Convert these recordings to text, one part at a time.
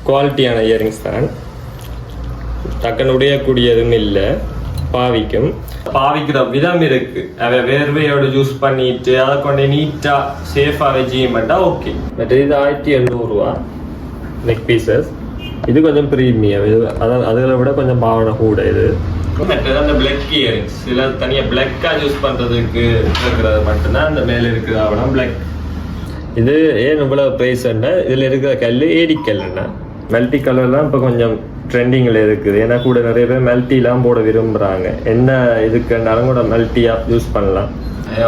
குவாலிட்டியான இயரிங்ஸ் தான். டக்குன்னு உடையக்கூடியதும் இல்லை, பாவிக்கிற விதம் இருக்கு. அதை வேர்வையோட யூஸ் பண்ணிட்டு அதை கொண்டு நீட்டா சேஃபா வச்சுட்டா ஓகே. பட் இது 1800 ரூபா நெக் பீசஸ். இது கொஞ்சம் ப்ரீமியம், இது அதில் விட கொஞ்சம் பாவனை கூட. இது அந்த பிளாக் இயரிங்ஸ் சில தனியாக பிளாக்கா யூஸ் பண்றதுக்கு இருக்கிறது மட்டும்தான் அந்த மேல இருக்குது ஆவணம் பிளாக். இது ஏன் இவ்வளவு ப்ரைஸ்ன்னா இதுல இருக்கிற கல் ஏடிக்கல்னா மல்டி கலர்லாம் இப்போ கொஞ்சம் ட்ரெண்டிங்கில் இருக்குது. ஏன்னா கூட நிறைய பேர் மல்டிலாம் போட விரும்புகிறாங்க. என்ன இதுக்குன்னாலும் கூட மல்டியாக யூஸ் பண்ணலாம்.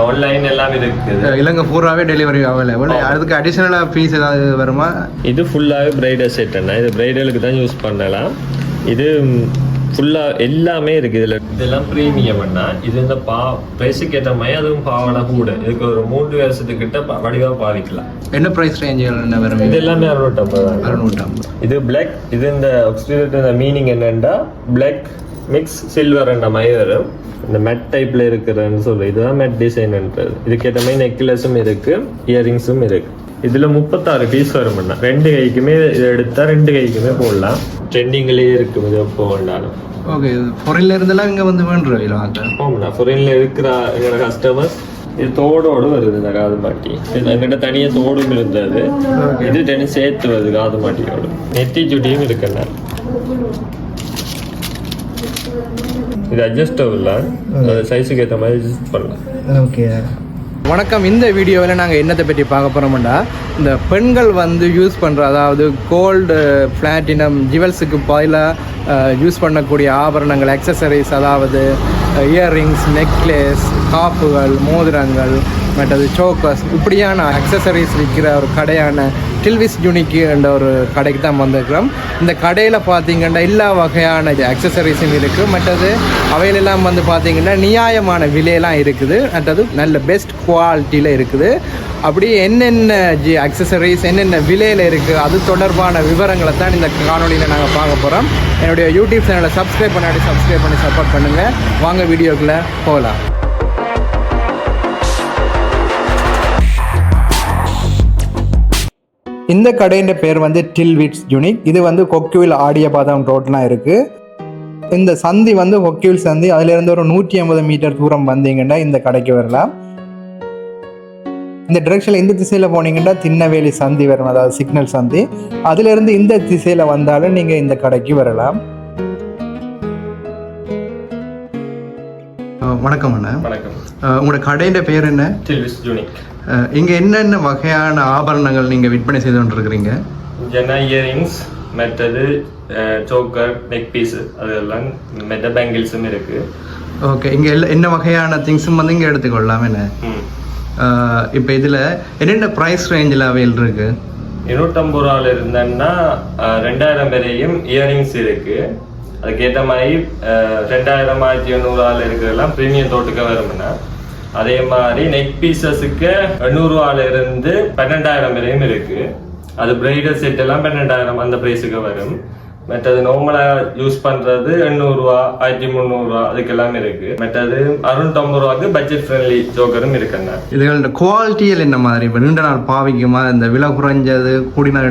ஆன்லைன் எல்லாம் இருக்குது. இலங்கை பூராவே டெலிவரி அவைலபிள். அதுக்கு அடிஷனலாக ஃபீஸ் ஏதாவது வருமா? இது ஃபுல்லாகவே பிரைடல் செட்டுன்னா இது பிரைடலுக்கு தான் யூஸ் பண்ணலாம். இது ஃபுல்லாக எல்லாமே இருக்குது இதில். இதெல்லாம் ப்ரீமியம்னா இது இந்த ப்ரைஸுக்கு ஏற்ற மாதிரி அதுவும் பாவனை கூட. இதுக்கு ஒரு 3 வருஷத்துக்கிட்ட வடிவாக பாவிக்கலாம். என்ன ப்ரைஸ் ரேஞ்சில் என்ன வரும்? இது எல்லாமே 650. இது பிளாக். இது இந்த ஆக்சிடென்ட் மீனிங் என்னென்னா பிளாக் மிக்ஸ் சில்வர் என்ற மாதிரி வரும். இந்த மெட் டைப்பில் இருக்கிறன்னு சொல்லு. இதுதான் மெட் டிசைன்ன்றது. இதுக்கேற்ற மாதிரி நெக்லஸும் இருக்குது, இயரிங்ஸும் இருக்குது. இதில் 36 பீஸ் வரும்னா 2 கைக்குமே இதை எடுத்தால் 2 கைக்குமே போடலாம். ட்ரெண்டிங்லேயே இருக்கும் இது போகண்டாலும். ஓகே. ஃபாரின்ல இருந்தெல்லாம் இங்கே வந்து வேண்டுறோம். ஆமாண்ணா, ஃபாரின்ல இருக்கிற எங்களோட கஸ்டமர்ஸ் இது தோடோடு வருது. இந்த காது மாட்டி என்கிட்ட தனியாக தோடும் இருந்தது. இது ரெண்டு சேர்த்து வருது காது மாட்டியோடு. நெத்தி சுட்டியும் இருக்குண்ணா. இது அட்ஜஸ்டபிள், சைஸுக்கு ஏற்ற மாதிரி அட்ஜஸ்ட் பண்ணலாம். ஓகே. வணக்கம். இந்த வீடியோவில் நாங்கள் என்னத்தை பற்றி பார்க்க போகிறோம்னா, இந்த பெண்கள் வந்து யூஸ் பண்ணுற, அதாவது கோல்டு பிளாட்டினம் ஜுவல்ஸுக்கு பதிலாக யூஸ் பண்ணக்கூடிய ஆபரணங்கள், அக்சசரிஸ், அதாவது இயர்ரிங்ஸ், நெக்லஸ், காப்புகள், மோதிரங்கள், மற்றது சோக்கஸ், இப்படியான அக்சசரிஸ் விற்கிற ஒரு கடையான டில்விஸ் யூனிக் என்ற ஒரு கடைக்கு தான் வந்திருக்கிறோம். இந்த கடையில் பார்த்தீங்கன்னா எல்லா வகையான அக்சசரிஸும் இருக்குது. மற்றது அவையிலெல்லாம் வந்து பார்த்தீங்கன்னா நியாயமான விலையெல்லாம் இருக்குது. மற்றது நல்ல பெஸ்ட் குவாலிட்டியில் இருக்குது. அப்படி என்னென்ன அக்சசரிஸ் என்னென்ன விலையில் இருக்குது அது தொடர்பான விவரங்களை தான் இந்த காணொலியில் நாங்கள் பார்க்க போகிறோம். என்னுடைய யூடியூப் சேனலை சப்ஸ்கிரைப் பண்ணி சப்போர்ட் பண்ணுங்கள். வாங்க வீடியோக்குள்ளே போகலாம். இந்த கடையின் பேர் வந்து டில்விஸ் யூனிக். இது வந்து கொக்குவில் ஆடியபாதம் ரோட்லாம் இருக்குது. இந்த சந்தி வந்து கொக்குவில் சந்தி. அதிலிருந்து ஒரு 150 மீட்டர் தூரம் வந்தீங்கன்னா இந்த கடைக்கு வரலாம். இந்த டிரெக்ஷனில் இந்த திசையில் போனீங்கன்னா திண்ணவேலி சந்தி வரும், அதாவது சிக்னல் சந்தி. அதிலிருந்து இந்த திசையில் வந்தாலும் நீங்கள் இந்த கடைக்கு வரலாம். வணக்கம் அண்ணா. வணக்கம். உங்களோட கடையின் பேர் என்ன? டில்விஸ் யூனிக். இங்கே என்னென்ன வகையான ஆபரணங்கள் நீங்கள் விற்பனை செய்து கொண்டிருக்கிறீங்க? ஜெனா இயரிங்ஸ், மற்றது சோக்கர், நெக் பீஸு, அதெல்லாம் மெட்ட பேங்கிள்ஸும் இருக்குது. ஓகே. இங்கே என்ன வகையான திங்ஸும் வந்து இங்கே எடுத்துக்கொள்ளலாம். என்ன இப்போ இதில் என்னென்ன ப்ரைஸ் ரேஞ்சில் அவைல் இருக்குது? 250 ரூபாவில் இருந்தேன்னா 2000 வரையும் இயரிங்ஸ் இருக்குது. அதுக்கேற்ற மாதிரி 2000, 1800 இருக்கிறதெல்லாம் ப்ரீமியம் தோட்டுக்க வரும்னா. அதே மாதிரி நெக் பீசஸுக்கு 800 ரூபாயில இருந்து 12,000 வரையும் இருக்கு. அது பிரைடல் செட் எல்லாம் 12,000 அந்த பிரைஸுக்கு வரும். மற்றது நார்மலா யூஸ் பண்றது 800 ரூபா, 1300 ரூபா அதுக்கெல்லாம் இருக்கு. மற்றது 650 ரூபாய்க்கு பட்ஜெட் ஃப்ரெண்ட்லி ஜோக்கரும் இருக்குங்க. இதுகளோட குவாலிட்டியில் என்ன மாதிரி? இப்போ நீண்ட நாள் பாவிக்குமா? இந்த விலை குறைஞ்சது கூடின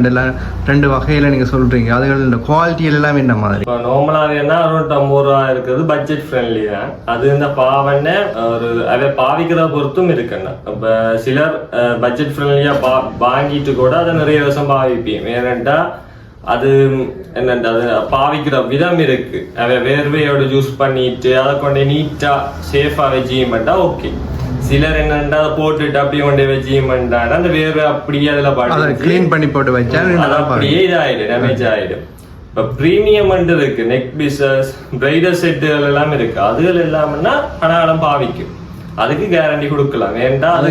ரெண்டு வகையில நீங்க சொல்றீங்க. அதுகளோட குவாலிட்டியில் எல்லாம் என்ன மாதிரி? இப்போ நார்மலாக 650 ரூபா இருக்கிறது பட்ஜெட் ஃப்ரெண்ட்லி தான். அது இந்த பாவனை ஒரு அதை பாவிக்கிறத பொறுத்தும் இருக்குங்க. இப்போ சிலர் பட்ஜெட் ஃப்ரெண்ட்லியா வாங்கிட்டு கூட அதை நிறைய வருஷம் பாவிப்பேன். ஏனென்றா அது என்னென்ன அது பாவிக்கிற விதம் இருக்கு. அதை வேர்வையோட யூஸ் பண்ணிட்டு அதை கொண்டு நீட்டா சேஃபா வச்சுட்டா ஓகே. சிலர் என்னன்னா அதை போட்டுட்டு அப்படியே கொண்டு வச்சுட்டா அந்த வேர்வை அப்படியே அதுல பாட்டு கிளீன் பண்ணி போட்டு வச்சா அப்படியே இதாயிடும், டேமேஜ் ஆயிடும். இப்ப பிரீமியம் இருக்கு, நெக் பீசஸ், பிரைடல் செட்டுகள் எல்லாம் இருக்கு. அதுகள் எல்லாம்னா அனாலம் பாவிக்கும். அதுக்கு கேரண்டி கொடுக்கலாம். வேண்டாம், அது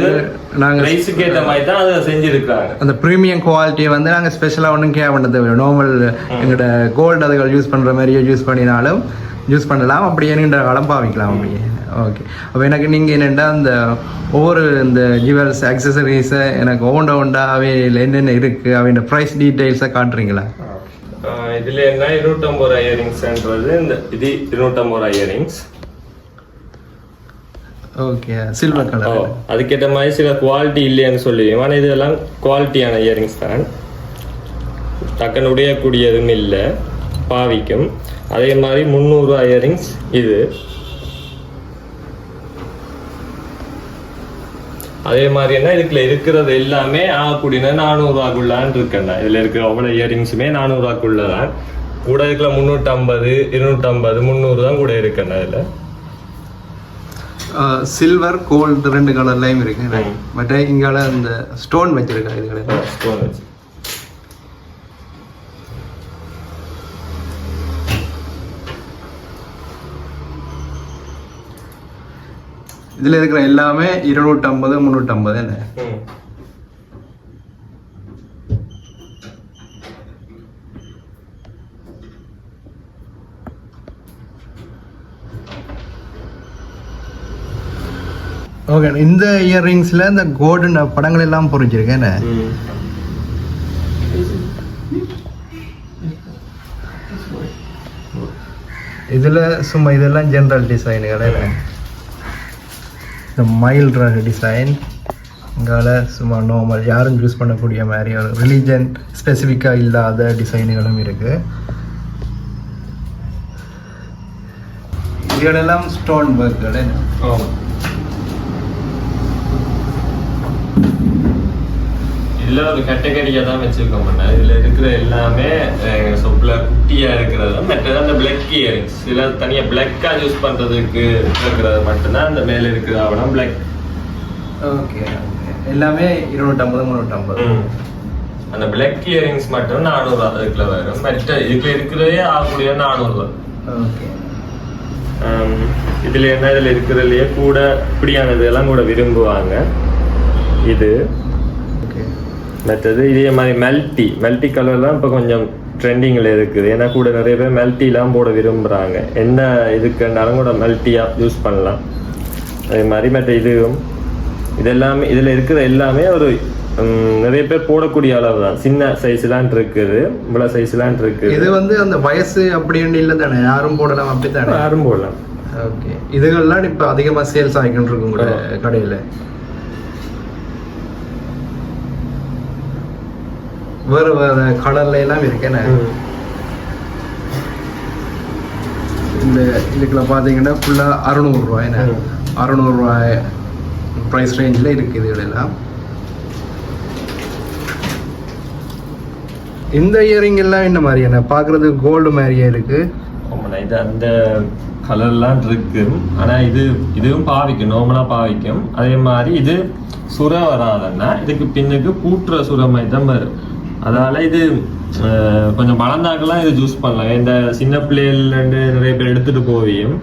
நாங்க பிரைஸுக்கு ஏற்ற மாதிரி தான் அதை செஞ்சிருக்காங்க. அந்த ப்ரீமியம் குவாலிட்டியை வந்து நாங்கள் ஸ்பெஷலாக ஒன்றும் கேர் பண்ணது நார்மல் எங்களோட கோல்டு அதுகள் யூஸ் பண்ணுற மாதிரியே யூஸ் பண்ணினாலும் யூஸ் பண்ணலாம். அப்படியே நீண்ட காலம் பாவிக்கலாம் அப்படியே. ஓகே. அப்போ எனக்கு நீங்கள் என்னென்னா அந்த ஒவ்வொரு இந்த ஜுவல்ஸ் அக்சசரிஸை எனக்கு ஒவ்வொன்றாவே என்னென்ன இருக்குது அவையோட ப்ரைஸ் டீட்டெயில்ஸை காட்டுறீங்களா? இதில் என்ன 250 ரூபா இயரிங்ஸ்ன்றது இந்த இது 250 ரூபா இயரிங்ஸ். ஓகே. Silver colour. அதுக்கேற்ற மாதிரி சில குவாலிட்டி இல்லைன்னு சொல்லுவீங்க. ஆனால் இதெல்லாம் குவாலிட்டியான இயரிங்ஸ் தான். டக்குன்னு உடையக்கூடியதும் இல்லை, பாவிக்கும். அதே மாதிரி 300 இயரிங்ஸ் இது. அதே மாதிரி என்ன இதுக்குள்ள இருக்கிறது எல்லாமே ஆகக்கூடியது 400 ரூபாக்குள்ளான்னு இருக்கேன்டா. இதுல இருக்கிற அவ்வளோ இயரிங்ஸுமே 400 ரூபாக்குள்ளதான். கூட இருக்கிற 350, 250, 300 தான் கூட இருக்கேன்டா. இதுல சில்வர் கோல்டு 2 கலர்லயும் இருக்கு. பட் இங்கால அந்த ஸ்டோன் வச்சிருக்கா, இதுல ஸ்டோன் வச்சு. இதுல இருக்கிற எல்லாமே 250, 350 என்ன. ஓகே, இந்த இயர்ரிங்ஸ்ல இந்த கோல்டன் படங்கள் எல்லாம் பொறிஞ்சிருக்கேன். இதுல சும்மா இதெல்லாம் ஜெனரல் டிசைனுகள். இந்த மைல்ட் டிசைன் இங்கால சும்மா நார்மல் யாரும் யூஸ் பண்ணக்கூடிய மாதிரி ஒரு ரிலீஜன் ஸ்பெசிஃபிக்காக இல்லாத டிசைனுகளும் இருக்கு. இதெல்லாம் ஸ்டோன் ஒர்க்குகள். இதில் ஒரு கேட்டகரியாக தான் வச்சுருக்கோம். இதில் இருக்கிற எல்லாமே சொப்பில் குட்டியாக இருக்கிறது. மற்றது அந்த பிளாக் இயரிங்ஸ் சில தனியாக பிளாக்காக யூஸ் பண்ணுறதுக்கு இருக்கிறது மட்டும்தான் அந்த மேலே இருக்கிற ஆவணம் பிளாக். ஓகே, எல்லாமே 250, 350. அந்த பிளாக் இயரிங்ஸ் மட்டும் 400 அதுக்குள்ள வரும். மற்ற இதுக்குள்ள இருக்கிறதே ஆகக்கூடிய 400. ஓகே, இதில் என்ன இதில் இருக்கிறதுலையே கூட இப்படியானது எல்லாம் கூட விரும்புவாங்க. இது மற்றது இதே மாதிரி மல்டி கலர்லாம் இப்போ கொஞ்சம் ட்ரெண்டிங்கில் இருக்குது. ஏன்னா கூட நிறைய பேர் மல்டிலாம் போட விரும்புகிறாங்க. என்ன இதுக்குன்னாலும் கூட மல்டியாக யூஸ் பண்ணலாம். அதே மாதிரி மற்ற இதெல்லாமே இதில் இருக்கிற எல்லாமே ஒரு நிறைய பேர் போடக்கூடிய அளவு தான். சின்ன சைஸ்லாம் இருக்குது, இவ்வளோ சைஸ்லாம் இருக்குது. இது வந்து அந்த வயசு அப்படின்னு இல்லை தானே, யாரும் போடலாம். அப்படி தானே, யாரும் போடலாம். ஓகே, இதுகள்லாம் இப்போ அதிகமாக சேல்ஸ் ஆகிக்கிட்டு இருக்கும் கூட கடையில். வேறு வேறு கலர்ல எல்லாம் இருக்கேன்னு. இந்த இதுக்குள்ள பார்த்தீங்கன்னா ஃபுல்லாக 600 ரூபாய். 600 ரூபாய் ப்ரைஸ் ரேஞ்சில் இருக்குது இதுகளெல்லாம். இந்த இயரிங் எல்லாம் என்ன மாதிரியான பார்க்குறது கோல்டு மாதிரியே இருக்கு. இது அந்த கலர்லாம் இருக்கு. ஆனால் இதுவும் பாவிக்கும், நார்மலாக பாவிக்கும். அதே மாதிரி இது சுர வராதுன்னா இதுக்கு பின்னுக்கு பூட்டுற சுர மாதிரி தான் வரும். அதால இது கொஞ்சம் வளர்ந்தாக்கெல்லாம் இது ஜூஸ் பண்ணலாம். இந்த சின்ன பிள்ளைகள்லேருந்து நிறைய பேர் எடுத்துகிட்டு போவியும்.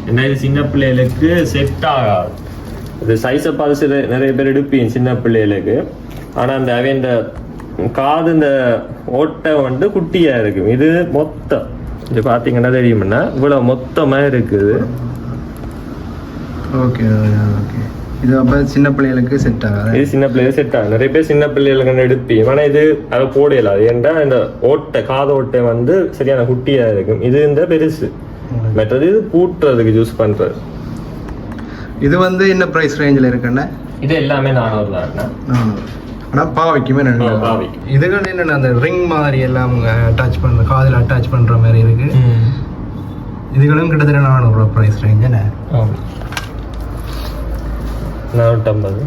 ஏன்னா இது சின்ன பிள்ளைகளுக்கு செட் ஆகாது. இது சைஸை பார்த்து நிறைய பேர் எடுப்பீங்க சின்ன பிள்ளைகளுக்கு. ஆனால் அந்த இந்த காது இந்த ஓட்டை வந்து குட்டியாக இருக்கும். இது மொத்தம் இது பார்த்தீங்கன்னா தெரியுமுன்னா இவ்வளோ மொத்தமாக இருக்குது. ஓகே ஓகே, இது அப்போ சின்ன பிள்ளைகளுக்கு செட் ஆகாது. இது சின்ன பிள்ளைகளுக்கு செட் ஆகும். நிறைய பேர் சின்ன பிள்ளைகளுக்கு எடுப்பீங்க. ஆனால் இது அதை போடலாது. ஏன்டா இந்த ஓட்டை காது ஓட்டை வந்து சரியான குட்டியாக இருக்கும். இது இந்த பெருசு. மற்றது இது பூட்டுறதுக்கு யூஸ் பண்ணுறது. இது வந்து என்ன ப்ரைஸ் ரேஞ்சில் இருக்குன்னா? இது எல்லாமே 400 தான். ஆனால் பாவைக்குமே நல்லா பாவைக்கும். இதுகள் என்னென்ன அந்த ரிங் மாதிரி எல்லாம் அட்டாச் பண்ணுற காதில் அட்டாச் பண்ணுற மாதிரி இருக்கு. இதுகளும் கிட்டத்தட்ட 400 ரூபா ப்ரைஸ் ரேஞ்ச். என்ன 450.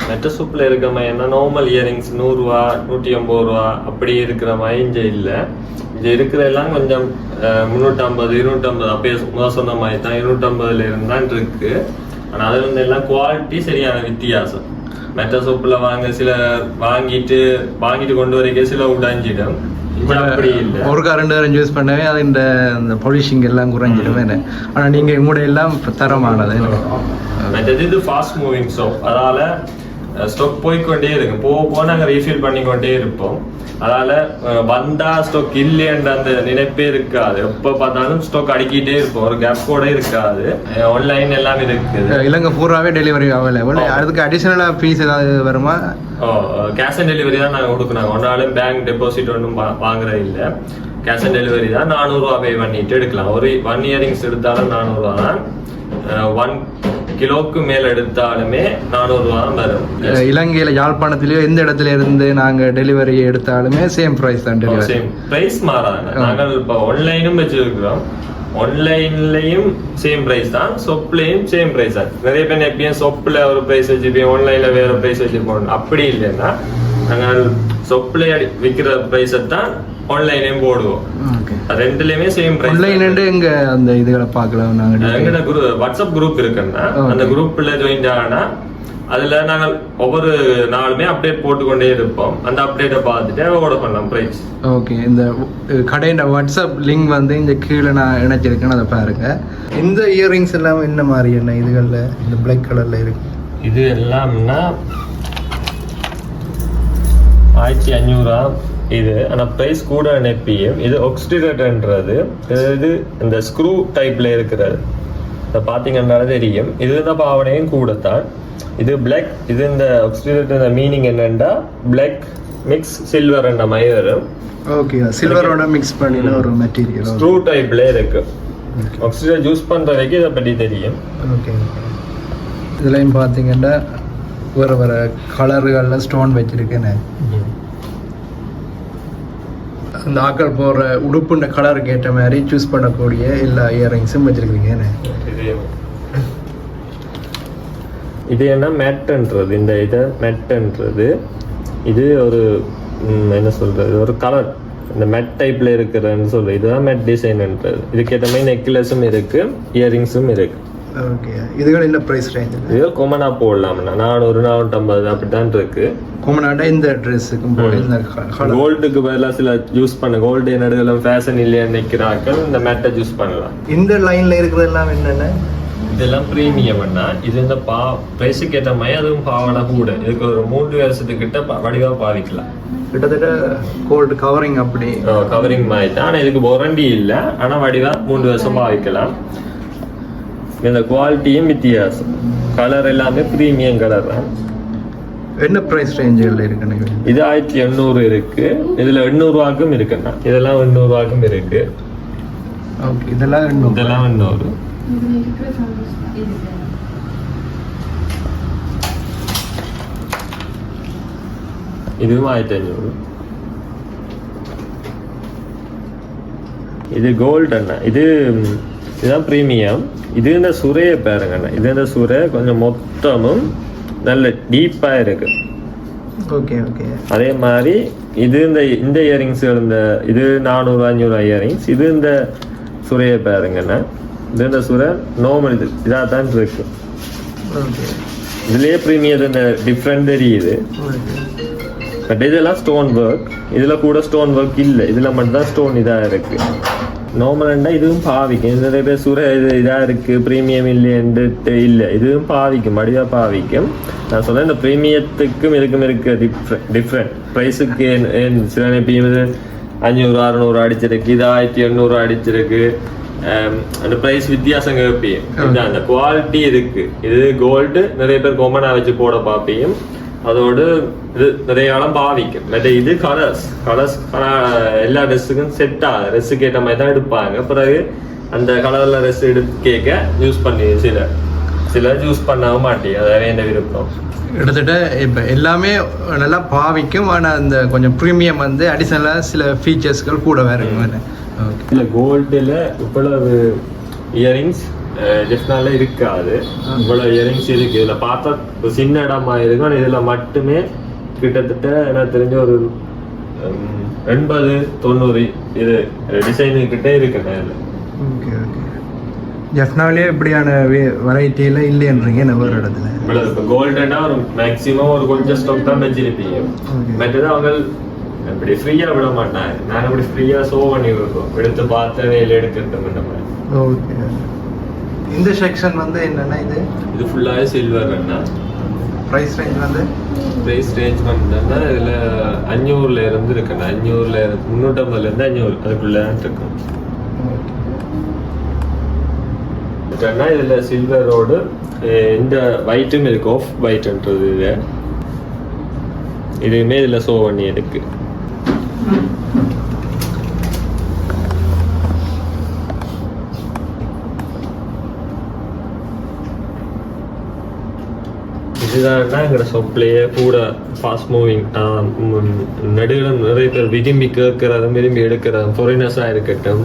மற்ற சூப்பில் இருக்கிற மாதிரி என்ன நார்மல் இயரிங்ஸ் 100 ரூபா 180 ரூபா அப்படி இருக்கிற மாதிரி இங்கே இல்லை. இது இருக்கிற எல்லாம் கொஞ்சம் 350, 250 அப்பயே முதல் சொன்ன மாதிரி தான் 250 இருந்தான் இருக்கு. ஆனால் அது வந்து எல்லாம் குவாலிட்டி சரியான வித்தியாசம். மற்ற சோப்பில் சில வாங்கிட்டு கொண்டு வரைக்கும் சில உடைஞ்சிடும். அப்படி இல்லை, ஒரு கரண்ட் யூஸ் பண்ணவே அது இந்த பாலிஷிங் எல்லாம் குறைஞ்சிடுமே. ஆனால் நீங்கள் உங்களுடைய எல்லாம் தரமானது. மற்றது இது ஃபாஸ்ட் மூவிங் சோப். அதால ஸ்டாக் போய்கொண்டே இருக்கும். போக நாங்கள் ரீஃபில் பண்ணிக்கொண்டே இருப்போம். அதால வந்தா ஸ்டாக் இல்லைன்ற அந்த நினைப்பே இருக்காது. எப்போ பார்த்தாலும் ஸ்டாக் அடிக்கிட்டே இருப்போம். ஒரு கேப் கூட இருக்காது. ஆன்லைன் எல்லாம் இருக்குது. இலங்கை பூராவே டெலிவரி அவைலபிள். அதுக்கு அடிஷனலாக ஃபீஸ் ஏதாவது வருமா? கேஷ் ஆன் டெலிவரி தான் நாங்கள் கொடுக்குறோம். ஒன்றாலும் பேங்க் டெபாசிட் ஒன்றும் வாங்குறது இல்லை. கேஷ் ஆன் டெலிவரி தான். 400 ரூபா பே பண்ணிட்டு எடுக்கலாம். ஒரு 1 இயரிங்ஸ் எடுத்தாலும் 400 ரூபா தான். 1 கிலோக்கு மேல எடுத்தாலுமே 400 ரூபா தான் வரும். இலங்கையில யாழ்ப்பாணத்திலயோ எந்த இடத்துல இருந்து நாங்க டெலிவரி எடுத்தாலுமே சேம் பிரைஸ் தான் டெலிவரி. சேம் பிரைஸ் மாறாது. நாங்கள் இப்போ ஆன்லைனும் வச்சிருக்கிறோம், ஆன்லைன்லயும் சேம் பிரைஸ் தான், ஷாப்லயும் சேம் பிரைஸ் தான். நிறைய பேர் எப்பயும் ஷாப்ல ஒரு பிரைஸ் வச்சிருப்பேன், ஆன்லைன்ல வேற பிரைஸ் வச்சிருப்போம். அப்படி இல்லைன்னா நாங்கள் ஷாப்ல விற்கிற பிரைஸை தான் ஆன்லைன்லயும் போடுவோம். ரெண்டுலயுமே சேம் பிரைஸ். ஆன்லைன் எங்க அந்த இதுகளை பார்க்கலாம். நாங்க எங்கட வாட்ஸ்அப் குரூப் இருக்குன்னா அந்த குரூப்ல ஜாயின் ஆனா அதுல நாங்கள் ஒவ்வொரு நாளுமே அப்டேட் போட்டுக்கொண்டே இருப்போம். அந்த அப்டேட்டை பார்த்துட்டு ஆர்டர் பண்ணலாம் பிரைஸ். ஓகே, இந்த கடையோட வாட்ஸ்அப் லிங்க் வந்து இந்த கீழே நான் இணைச்சிருக்கேன், அதை பாருங்க. இந்த இயரிங்ஸ் எல்லாம் என்ன மாதிரி என்ன இதுகள்ல இந்த பிளாக் கலர்ல இருக்கு? இது எல்லாம்னா 1500 இது. ஆனால் ப்ரைஸ் கூட நெப்பியும். இது ஆக்சிடேட்டர்ன்றது, இது இந்த ஸ்க்ரூ டைப்ல இருக்கிறது. இதை பார்த்தீங்கன்னா தெரியும். இது இந்த பாவனையும் கூடத்தான். இது பிளாக். இது இந்த ஆக்சிடேட்டர் மீனிங் என்னன்னா பிளாக் மிக்ஸ் சில்வர் என்ற மாதிரி வரும். ஓகே, சில்வரோட மிக்ஸ் பண்ணின ஒரு மெட்டீரியல் ஸ்க்ரூ டைப்ல இருக்கு. ஆக்சிடேட்டர் யூஸ் பண்றதுக்கு இதை பற்றி தெரியும். ஓகே, இதுலையும் பார்த்தீங்கன்னா வேறு வேறு கலர்களில் ஸ்டோன் வச்சிருக்கேன்னு. அந்த ஆக்கள் போடுற உடுப்புன்ற கலருக்கு ஏற்ற மாதிரி சூஸ் பண்ணக்கூடிய எல்லா இயரிங்ஸும் வச்சிருக்கீங்க. இது என்ன மேட்ன்றது, இந்த இதை மேட்ன்றது இது ஒரு என்ன சொல்றது, ஒரு கலர் இந்த மேட் டைப்ல இருக்கிறன்னு சொல்றது. இதுதான் மேட் டிசைன்ன்றது. இதுக்கேற்ற மாதிரி நெக்லஸும் இருக்கு, இயரிங்ஸும் இருக்கு. ஓகே, இதுகள் என்ன பிரைஸ் ரேஞ்ச்? இது கொமனா போடலாம்னா 400 450 அப்படிதான் இருக்கு. கொமனாட்டா இந்த ட்ரெஸ்ஸுக்கும் போல இந்த கோல்டுக்கு பதிலாக சில யூஸ் பண்ண கோல்டு நடுவில் ஃபேஷன் இல்லையா நினைக்கிறார்கள், இந்த மேட்டை யூஸ் பண்ணலாம். இந்த லைன்ல இருக்கிறதெல்லாம் என்னென்ன? இதெல்லாம் ப்ரீமியம்னா இது இந்த பிரைஸுக்கு ஏற்ற மாதிரி அதுவும் பாவனை கூட. இதுக்கு ஒரு 3 வருஷத்துக்கிட்ட வடிவா பாவிக்கலாம். கிட்டத்தட்ட கோல்டு கவரிங் அப்படி கவரிங் மாதிரி தான். ஆனால் இதுக்கு வாரண்டி இல்லை, ஆனால் வடிவா 3 வருஷம் பாவிக்கலாம். இந்த குவாலிட்டியும் வித்தியாசம். கலர் எல்லாமே ப்ரீமியம் கலர் தான். என்ன பிரைஸ் ரேஞ்சில் இருக்குன்னு? இது 1800 இருக்கு. இதுல 800 ரூபாய்க்கும் இருக்குண்ணா. இதெல்லாம் 800 ரூபாய்க்கும் இருக்கு. ஓகே, இதெல்லாம் 800. இதுவும் 1500. இது கோல்டு அண்ணா. இதுதான் ப்ரீமியம். இது இந்த சுரையை பாருங்கண்ணா. இது இந்த சுரை கொஞ்சம் மொத்தமும் நல்ல டீப்பா இருக்கு. Okay okay. அதே மாதிரி இது இந்த இயரிங்ஸ் இது 400 500 இயரிங்ஸ். இது இந்த சுரையை பாருங்கண்ணா. இது இந்த சுரை நார்மல் இதாக தான் இருக்கு. இதுலயே ப்ரீமியம் இந்த டிஃப்ரெண்ட் தெரியுது. பட் இதெல்லாம் ஸ்டோன் ஒர்க். இதுல கூட ஸ்டோன் ஒர்க் இல்லை. இதுல மட்டும்தான் ஸ்டோன் இதாக இருக்கு. நார்மல்னா இதுவும் பாவிக்கும். நிறைய பேர் சுரை இதாக இருக்கு ப்ரீமியம் இல்லைன்ட்டு இல்லை, இதுவும் பாவிக்கும், வடிவாக பாவிக்கும். நான் சொன்னேன் இந்த ப்ரீமியத்துக்கும் இதுக்கும் இருக்க டிஃப்ரெண்ட் ப்ரைஸுக்கு. சில எப்பயும் 500 600 அடிச்சிருக்கு, இது 1800 அடிச்சிருக்கு. அந்த ப்ரைஸ் வித்தியாசம் கேட்பியும். அந்த குவாலிட்டி இருக்கு. இது கோல்டு நிறைய பேர் கொமனா வச்சு போட பார்ப்பியும். அதோடு இது நிறைய காலம் பாவிக்கும். பட் இது கலர்ஸ் எல்லா ட்ரெஸ்ஸுக்கும் செட் ஆகுது. ட்ரெஸ்ஸுக்கு ஏற்ற மாதிரி தான் எடுப்பாங்க. பிறகு அந்த கலர்ல ட்ரெஸ் எடுத்து கேட்க யூஸ் பண்ணி சில யூஸ் பண்ணவும் மாட்டேன். அதாவது என்ன விருப்பம். கிட்டத்தட்ட இப்போ எல்லாமே நல்லா பாவிக்கும். ஆனால் அந்த கொஞ்சம் ப்ரீமியம் வந்து அடிஷனலாக சில ஃபீச்சர்ஸ்கள் கூட வேறு. இல்லை கோல்டில் இவ்வளவு இயரிங்ஸ் ஜெஃப்னால இருக்காது. இவ்வளோ இயரிங்ஸ் இருக்கு. இதில் பார்த்தா ஒரு சின்ன இடமா இருக்கும். ஆனால் இதில் மட்டுமே கிட்டத்தட்ட எனக்கு தெரிஞ்ச ஒரு 80-90 இது டிசைனுக்கிட்டே இருக்குண்ணே. Okay okay. ஜெஃப்னாலே இப்படியான வெரைட்டியில் இல்லைன்றீங்க நம்ம ஒரு இடத்துல. இவ்வளோ இப்போ கோல்டுன்னா ஒரு மேக்ஸிமம் ஒரு கொஞ்சம் ஸ்டாக் தான் வச்சிருப்பீங்க. மற்றது அவங்க இப்படி ஃப்ரீயாக விட மாட்டாங்க. நாங்கள் இப்படி ஃப்ரீயாக ஷோ பண்ணி விடுறோம். எடுத்து பார்த்து வேலை எடுக்கட்டும் இந்த மாதிரி. ஓகே. இந்த செக்ஷன் வந்து என்னன்னா இது ஃபுல்லாகவே சில்வர் அண்ணா. ப்ரைஸ் ரேஞ்ச் வந்து வந்துன்னா இதில் 500ல இருந்து இருக்குண்ணா. 500ல 350லேருந்து 500 அதுக்குள்ளே இருக்கும். இதில் சில்வரோடு இந்த ஒயிட்டும் இருக்கு. ஆஃப் ஒயிட்ன்றது இதுவுமே இதில் ஷோ பண்ணி இருக்கு. இதுதான் எங்களோட ஷாப்லேயே கூட ஃபாஸ்ட் மூவிங் நடுவில் நிறைய பேர் விரும்பி கேட்கறதும் விரும்பி எடுக்கிறதும் ஃபாரினர்ஸாக இருக்கட்டும்,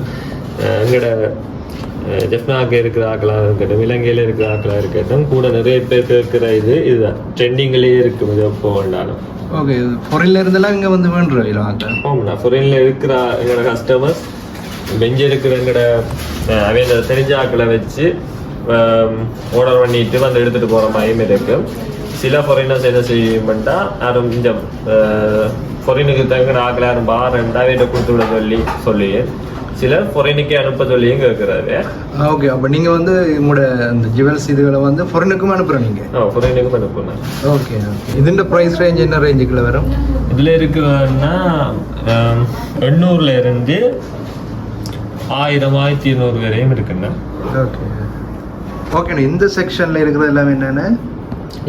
எங்களோட ஜெஃப்னாக இருக்கிற ஆக்களாக இருக்கட்டும், இலங்கையில் இருக்கிற ஆக்களாக இருக்கட்டும், கூட நிறைய பேர் கேட்குற இதுதான் ட்ரெண்டிங்லேயே இருக்கும். இது எப்போ வேண்டாலும் ஓகே. ஃபாரின்ல இருந்தெல்லாம் இங்கே வந்து வேண்டுறோம் ஆமாண்ணா. ஃபாரினில் இருக்கிற எங்களோட கஸ்டமர்ஸ் பெஞ்சு இருக்கிற எங்களோட அவங்க தெரிஞ்ச ஆக்களை வச்சு ஆர்டர் பண்ணிட்டு வந்து எடுத்துகிட்டு போகிற மாதிரியும் இருக்கும். சில ஃபாரினர்ஸ் என்ன செய்யணும்னா யாரும் இந்த ஃபாரினுக்கு தங்குற ஆக்களை யாரும் ரெண்டாவது கொடுத்து விட சொல்லி சிலர் ஃபாரினுக்கே அனுப்ப சொல்லியும் கேட்குறாரு. ஓகே. அப்போ நீங்கள் வந்து உங்களோட அந்த ஜுவல்ஸ் இதுகளை வந்து ஃபாரினுக்கும் அனுப்புகிறீங்க? ஃபாரினுக்கும் அனுப்புறேன். Okay okay. இதுன்ற ப்ரைஸ் ரேஞ்ச் என்ன ரேஞ்சுக்குள்ள வரும்? இதில் இருக்குன்னா 800 இருந்து 1000 1200 வரையும் இருக்குண்ணா. ஓகே ஓகேண்ணா. இந்த செக்ஷனில் இருக்கிறது எல்லாமே என்னென்ன?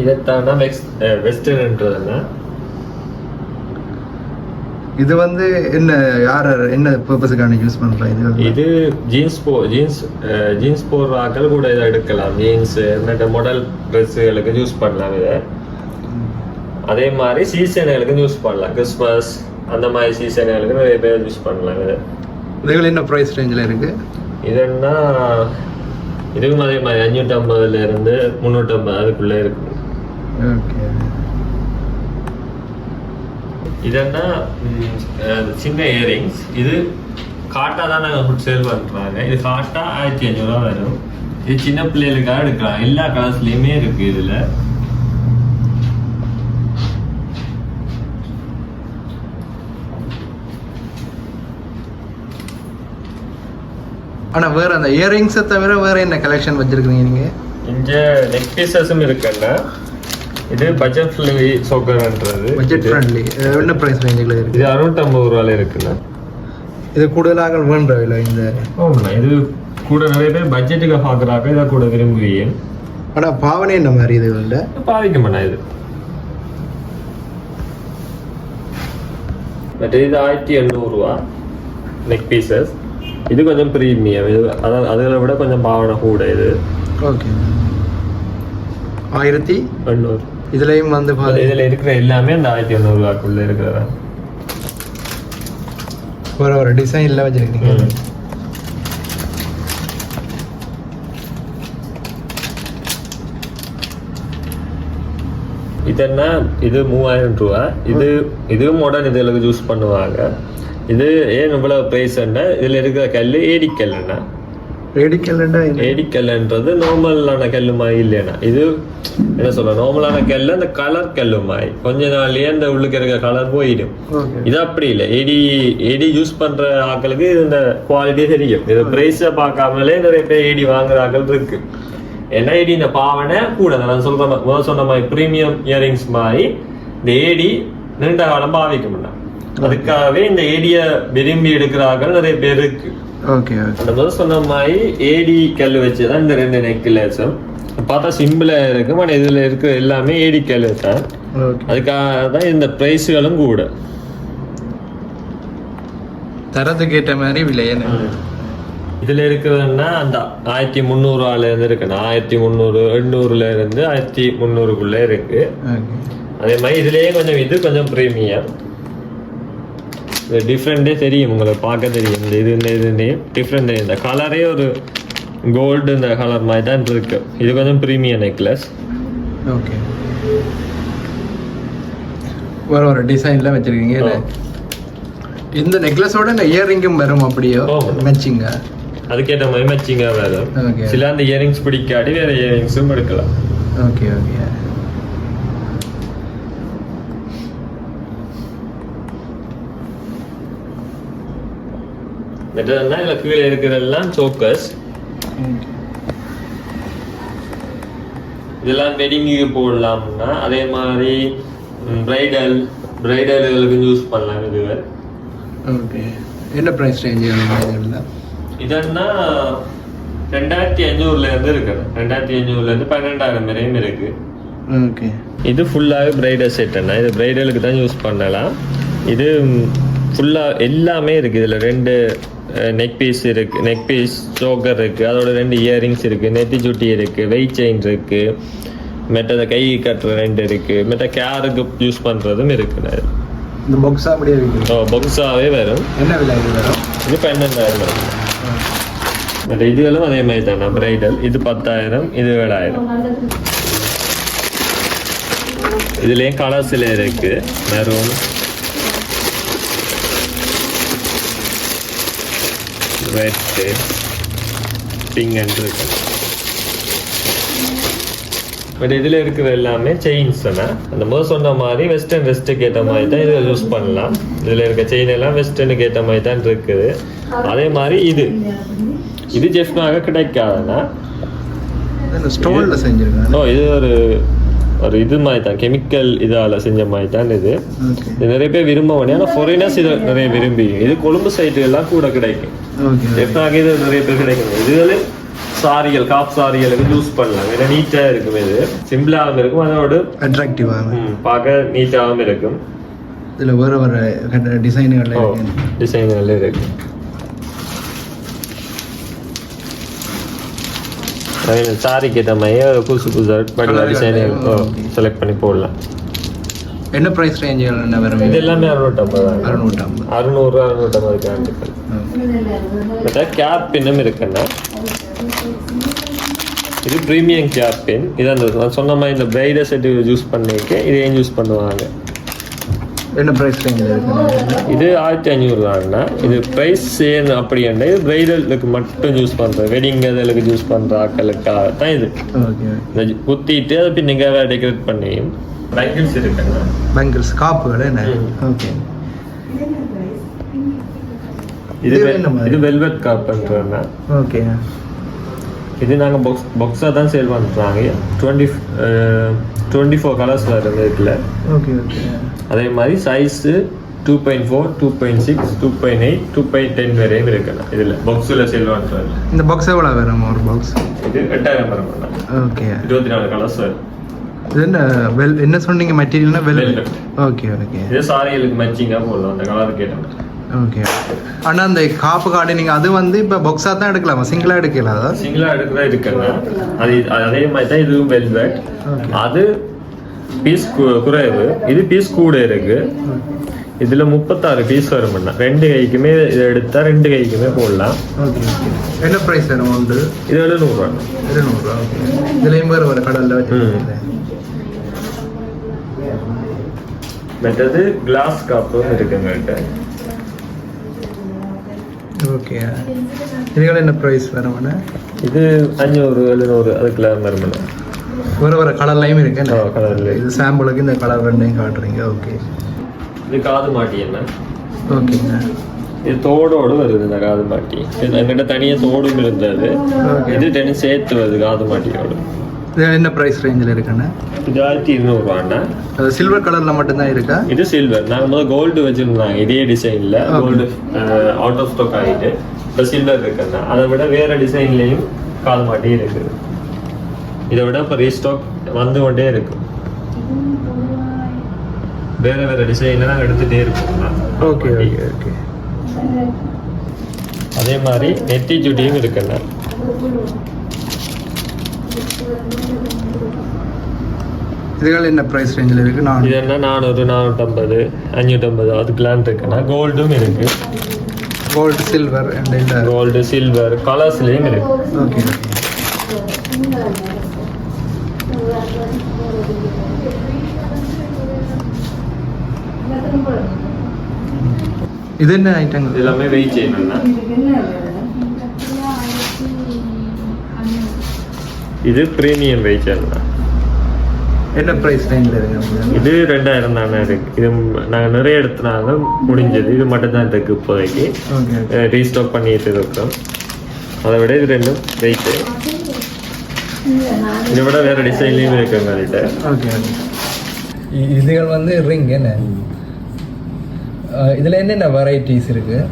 இதைத்தானா வெஸ்டர்ன்றதுண்ணா. இது வந்து என்ன என்ன பர்பஸுக்கான யூஸ் பண்ணுறாங்க? இது ஜீன்ஸ் போடுற ஆக்கள் கூட இதை எடுக்கலாம். ஜீன்ஸ் மற்ற மாடல் ட்ரெஸ்ஸுகளுக்கு யூஸ் பண்ணலாம் இதை. அதே மாதிரி சீசனுகளுக்கு யூஸ் பண்ணலாம். கிறிஸ்மஸ் அந்த மாதிரி சீசனுகளுக்கு நிறைய பேர் யூஸ் பண்ணலாம் இதை. இதுகள் என்ன ப்ரைஸ் ரேஞ்சில் இருக்குது? இதுன்னா இதுவும் அதே மாதிரி 550 இருந்து 350 அதுக்குள்ளே இருக்கு. ஓகே. இதென்னா சின்ன இயரிங்ஸ். இது காட்டா தான் நாங்கள் சேல் பண்ணுறாங்க. இது காட்டா 1500 வரும். இது சின்ன பிள்ளைகளுக்காக எடுக்கலாம். எல்லா கலர்ஸ்லையுமே இருக்கு இதில். ஆனால் வேறு அந்த இயரிங்ஸை தவிர வேறு என்ன கலெக்ஷன் வச்சுருக்கீங்க நீங்கள்? இந்த நெக் பீசஸும் இருக்குன்னா இது பட்ஜெட் ஃப்ரெண்ட்லி சோக்கர்ன்றது. பட்ஜெட் ஃப்ரெண்ட்லி என்ன ப்ரைஸ் ரேஞ்சில் இருக்குது? இது 650 ரூபாயில் இருக்குண்ணா. இது கூடுதலாக வேண்ட விலை இந்த. ஆமாண்ணா. இது கூட நிறைய பேர் பட்ஜெட்டுக்கு பார்க்குறாங்க. இதை கூட விரும்புவீங்க. ஆனால் பாவனை என்ன மாதிரி இது இல்லை பாதிக்குமாண்ணா. இது பட் இது 1800 ரூபா நெக் பீசஸ். இது கொஞ்சம் ப்ரீமியம். இது அதில் விட கொஞ்சம் பாவனை கூட. இது ஓகே 1800. இதுலேயும் வந்து இதில் இருக்கிற எல்லாமே அந்த 1800 ரூபாக்குள்ளே இருக்கிறதா. ஒரு டிசைனில் வச்சுருக்கீங்க. இதென்னா இது 3000 ரூபா. இது மாடர்ன் இதில் யூஸ் பண்ணுவாங்க. இது ஏன் இவ்வளோ ப்ரைஸ்ன்னா இதில் இருக்கிற கல் ஏடிக்கல்லுண்ணா. ஏடிக்கல்ன்றது நார்மலான கல்லுமாய் இல்லைண்ணா. இது என்ன சொல்ல நார்மலான கல் அந்த கலர் கல்லுமாய் கொஞ்ச நாள்லயே அந்த உள்ளுக்கு இருக்க கலர் போயிடும். இது அப்படி இல்லை. ஏடி யூஸ் பண்ற ஆக்களுக்கு இந்த குவாலிட்டி தெரியும். இது பிரைஸை பார்க்காமலே நிறைய பேர் ஏடி வாங்குற ஆக்கள் இருக்கு. ஏன்னா ஏடி இந்த பாவனை கூட நான் சொன்ன மாதிரி ப்ரீமியம் இயரிங்ஸ் மாதிரி இந்த ஏடி நீண்ட காலம் பாவிக்கும்னா அதுக்காகவே இந்த ஏடியை விரும்பி எடுக்கிறார்கள் நிறைய பேர் இருக்கு. அந்த முதல் சொன்ன மாதிரி ஏடி கல் வச்சுதான் இந்த 2 நெக்லஸும் பார்த்தா சிம்பிளா இருக்கும். ஆனால் இதுல இருக்கிற எல்லாமே ஏடி கல் தான். அதுக்காக தான் இந்த பிரைஸ்களும் கூட தரத்துக்கு ஏற்ற மாதிரி விலை. இதுல இருக்கிறதுன்னா அந்த 1300 ரூபாயில இருந்து இருக்குண்ணா. 1300 800 இருந்து 1300க்குள்ள இருக்கு. அதே மாதிரி இதுலயே கொஞ்சம் இது கொஞ்சம் ப்ரீமியம். டிஃப்ரெண்டே தெரியும் உங்களுக்கு பார்க்க தெரியும். இது டிஃப்ரெண்ட். இந்த கலரே ஒரு கோல்டு இந்த கலர் மாதிரி தான் இருக்கு. இது கொஞ்சம் ப்ரீமியம் நெக்லஸ். ஓகே. ஒரு டிசைன்ல வச்சிருக்கீங்க. இந்த நெக்லஸோட இந்த இயரிங்கும் வரும் அப்படியோ மேட்சிங்க? அதுக்கேற்ற மாதிரி மேட்சிங்காக வரும். சில அந்த இயரிங்ஸ் பிடிக்காடி வேற இயரிங்ஸும் எடுக்கலாம். Okay okay. இதில் கீழே இருக்கிறதெல்லாம் சோக்கர்ஸ். இதெல்லாம் வெட்டிங்கு போடலாம்னா அதே மாதிரி பிரைடல்களுக்கு யூஸ் பண்ணலாம். இது ஓகே. என்ன ப்ரைஸ் ரேஞ்ச்? இதன்னா 2500 இருந்து இருக்கு. 2500 இருந்து 12000 வரையும் இருக்கு. ஓகே. இது ஃபுல்லாகவே பிரைடல் செட்டுன்னா இது பிரைடலுக்கு தான் யூஸ் பண்ணலாம். இது ஃபுல்லாக எல்லாமே இருக்குது. இதில் 2 நெக் பீஸ் இருக்குது, நெக் பீஸ் சோக்கர் இருக்குது, அதோட 2 இயரிங்ஸ் இருக்குது, நெத்தி சுட்டி இருக்குது, வெயிட் செயின் இருக்குது, மெட்டதை கை கட்டுற 2 இருக்கு, மெட்ட கேருக்கு யூஸ் பண்றதும் இருக்குண்ணா. இந்த பாக்ஸா அப்படியே இருக்கு. பாக்ஸாவே வரும். என்ன விலை இது வரும்? இது 12,000 வரும். மற்ற இதுகளும் அதே மாதிரி தானே, பிரைடல் இது 10,000, இது 7,000. இதுலேயும் கலர்ஸில் இருக்கு, மெரூன், ரெட்டு, பிங்க் இருக்கு. பட் இதில் இருக்கிற எல்லாமே செயின்ஸ் தானே. அந்த முதல் சொன்ன மாதிரி வெஸ்டர்னுக்கு ஏற்ற மாதிரி தான் இதை யூஸ் பண்ணலாம். இதில் இருக்க செயின் எல்லாம் வெஸ்டர்னுக்கு ஏற்ற மாதிரி தான் இருக்குது. அதே மாதிரி இது ஜெஃப்னாக கிடைக்காதுன்னா ஸ்டோனில் செஞ்சுருக்காங்க. இது ஒரு இது மாதிரி தான், கெமிக்கல் இதால் செஞ்ச மாதிரி தான் இது. நிறைய பேர் விரும்புவாங்க, ஆனால் ஃபாரினர்ஸ் இதை நிறைய விரும்பி. இது கொழும்பு சைட்டு எல்லாம் கூட கிடைக்கும். ஜெஃப்னாக இது நிறைய பேர் கிடைக்கும். இதுகளே சாரிகள், காப் சாரிகளுக்கு யூஸ் பண்ணலாம். ஏன்னா நீட்டாக இருக்கும், இது சிம்பிளாகவும் இருக்கும், அதோட அட்ராக்டிவாக பார்க்க நீட்டாகவும் இருக்கும். இதில் வேறு டிசைன்கள் இருக்கு. சாரிக்கு ஏற்ற மாதிரி புதுசாக டிசைன் செலக்ட் பண்ணி போடலாம். என்ன ப்ரைஸ் ரேஞ்சுகள் என்ன வரும்? இது எல்லாமே 650 கிராண்டுகள். கேப் பின்னும் இருக்குன்னா இது ப்ரீமியம் கேப் பின். இது அந்த சொன்ன மாதிரி இந்த பிரைடல் செட்டு யூஸ் பண்ணிக்க இதையும் யூஸ் பண்ணுவாங்க. என்ன ப்ரைஸ் ரேஞ்சில் இருக்கு? இது 1500 ரூபாங்கண்ணா. இது ப்ரைஸ் சேன் அப்படி என்ன, இது பிரைடலுக்கு மட்டும் யூஸ் பண்ணுறது, வெட்டிங் அதற்கு யூஸ் பண்ணுற ஆக்களுக்காக தான் இது. இந்த குத்திட்டு அதை பின்னுங்க டெக்கரேட் பண்ணி. பேங்கிள்ஸ் இருக்குண்ணா, பேங்கிள்ஸ் காப்புகள் என்ன? ஓகே. இது வெல்வெட் காப்புன்றதுண்ணா. ஓகே. இது நாங்கள் பாக்ஸாக தான் சேல் பண்ணுறாங்க. 24 கலர்ஸ் வருது இதில். Okay okay. அதே மாதிரி சைஸு 2.4, 2.6, 2.8, 2.10 வரையும் இருக்குண்ணா. இதில் பாக்ஸில் சேல் பண்ணுறது. இந்த பாக்ஸ் எவ்வளோ வரும்? ஒரு பாக்ஸ் இது 8,000 வரும்ண்ணா. ஓகே. 24 கலர்ஸ் வரும். இது என்ன சொன்னீங்க மெட்டீரியல்னா? வெல்வெட். Okay okay. இது சாரிகளுக்கு மேட்சிங்காக போடலாம், அந்த கலருக்கு ஏற்ற மாதிரி. ஓகே. ஆனால் அந்த காப்பு கார்டு நீங்கள் அது வந்து இப்போ பாக்ஸாக தான் எடுக்கலாமா, சிங்கிளாக எடுக்கலாம்? அதான் சிங்கிளாக எடுக்கிறதா இருக்குண்ணா. அதே மாதிரி தான் இதுவும் வெல்வெட். அது பீஸ் குறைவு, இது பீஸ் கூட இருக்கு. இதில் 36 பீஸ் வரும்ண்ணா. 2 கைக்குமே இதை எடுத்தால் 2 கைக்குமே போடலாம். ஓகே. என்ன ப்ரைஸ் வேணும் உண்டு? இது 700 ரூபா. 700 ரூபா. ஓகே. இதுலேயும் வேறு கடலில் வச்சு. மற்றது கிளாஸ் காப்பும் இருக்குங்கள்கிட்ட. ஓகே. இதுகள் என்ன ப்ரைஸ் வரும்ண்ணா? இது 500, 700 அதுக்குள்ள வரும்ண்ணா. வேறு கலர்லையும் இருக்கு. கலர்ல இது சாம்பிளுக்கு இந்த கலர் ரெண்டையும் காட்டுறீங்க. ஓகே. இது காது மாட்டி என்ன? ஓகேங்க. இது தோடோடு வருது இந்த காது மாட்டி. என்கிட்ட தனியாக தோடும் இருந்தது. இது ரெண்டும் சேர்த்து வருது காது மாட்டியோடு. இது என்ன ப்ரைஸ் ரேஞ்சில் இருக்குண்ணா? இது 1200 ரூபாண்ணா. அது சில்வர் கலரில் மட்டும்தான் இருக்கா? இது சில்வர். நாங்கள் முதல் கோல்டு வச்சுருந்தாங்க இதே டிசைனில். கோல்டு அவுட் ஆஃப் ஸ்டாக் ஆகிட்டு இப்போ சில்வர் இருக்குண்ணா. அதை விட வேறு டிசைன்லேயும் காது மாட்டி இருக்குது. இதை விட இப்போ ரீஸ்டாக் வந்து கொண்டே இருக்கு. வேறு வேறு டிசைனில் நாங்கள் எடுத்துகிட்டே இருக்கோம்ண்ணா. Okay okay okay. அதே மாதிரி நெத்தி சுட்டியும் இருக்குண்ணா. இதுகள் என்ன ப்ரைஸ் ரேஞ்சில் இருக்குது? இது என்ன 400, 450, 550 அதுக்கெலாம் இருக்குண்ணா. கோல்டும் இருக்கு. கோல்டு, சில்வர், கோல்டு, சில்வர் கலர்ஸ்லேயும் இருக்கு. ஓகே. இது என்ன ஐட்டங்கள்? எல்லாமே வெயிட் செய்யணும்னா இது ப்ரீமியம் வெயிட் செய்யணும். என்ன ப்ரைஸ் ரேஞ்சில் இருக்குது? இது 2000 தானே இருக்கு. இது நாங்கள் நிறைய எடுத்துனாங்க, முடிஞ்சது. இது மட்டும் தான் இருக்கு இப்போதைக்கு. ரீஸ்டாக் பண்ணிட்டு இருக்கோம். அதை விட இது ரெண்டும் வெயிட்டு. இதை விட வேறு டிசைன்லேயும் இருக்கு எங்கள்கிட்ட. ஓகே. இதுகள் வந்து ரிங் என்ன? இதில் என்னென்ன வெரைட்டிஸ் இருக்குது?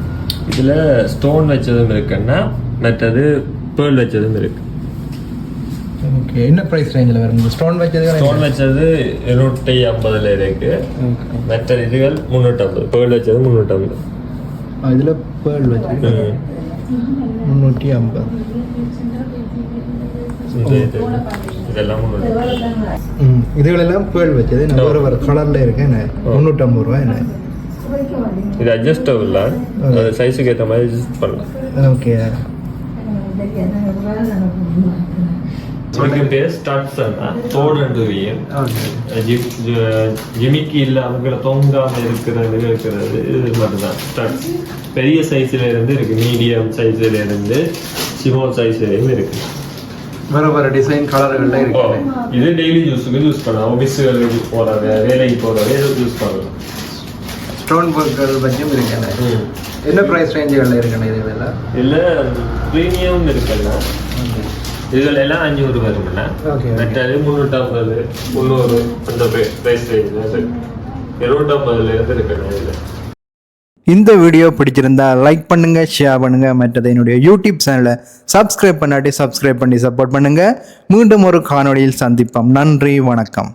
இதில் ஸ்டோன் வச்சதும் இருக்குன்னா, மற்றது பேர்ல் வச்சதும் இருக்கு. ஓகே. என்ன ப்ரைஸ் ரேஞ்சில் வரும்? ஸ்டோன் வச்சது 250 இருக்கு. மற்ற இதுகள் 350. பேர்ல் வச்சது 350. இதில் பேர்ல் வச்சது 350. இதெல்லாம் இதுகளெல்லாம் பேர்ல் வச்சது நான் வேறு வேறு கலரில் இருக்கேன் என்ன 350 ரூபா என்ன இது அட்ஜஸ்டபிள் அது சைஸுக்கு ஏற்ற மாதிரி அட்ஜஸ்ட் பண்ணலாம். ஓகே உனக்கு பேர் ஸ்டட்ஸ் தோடு ஜிமிக்கி இல்லாம தொங்காம இருக்கிறது இது மட்டும்தான் ஸ்டட்ஸ். பெரிய சைஸ்ல இருந்து இருக்கு, மீடியம் சைஸ்ல இருந்து ஸ்மால் சைஸ்லயும் இருக்கு. வேறு வேறு டிசைன் கலர்கள்ல இருக்கு. இது டெய்லி யூஸுக்கு யூஸ் பண்ணலாம், ஆஃபீஸுகளுக்கு போறாங்க, வேலைக்கு போறவங்க யூஸ் பண்ணலாம். ஸ்டோன் ஒர்க்குகள் பற்றியும் இருக்குண்ணே. என்ன ப்ரைஸ் ரேஞ்சுகளில் இருக்குண்ணே இதுல? இல்லை ப்ரீமியம் இருக்குண்ணா. இதுல எல்லாம் 500 வரும்ண்ணா. மற்றது 350 300 அந்த ப்ரைஸ் ரேஞ்ச் 250 இருந்து இருக்குண்ணா. இதுல இந்த வீடியோ பிடிச்சிருந்தா லைக் பண்ணுங்க, ஷேர் பண்ணுங்க, மற்றது என்னுடைய யூடியூப் சேனலை சப்ஸ்கிரைப் பண்ணாட்டி சப்ஸ்கிரைப் பண்ணி சப்போர்ட் பண்ணுங்க. மீண்டும் ஒரு காணொளியில் சந்திப்போம். நன்றி, வணக்கம்.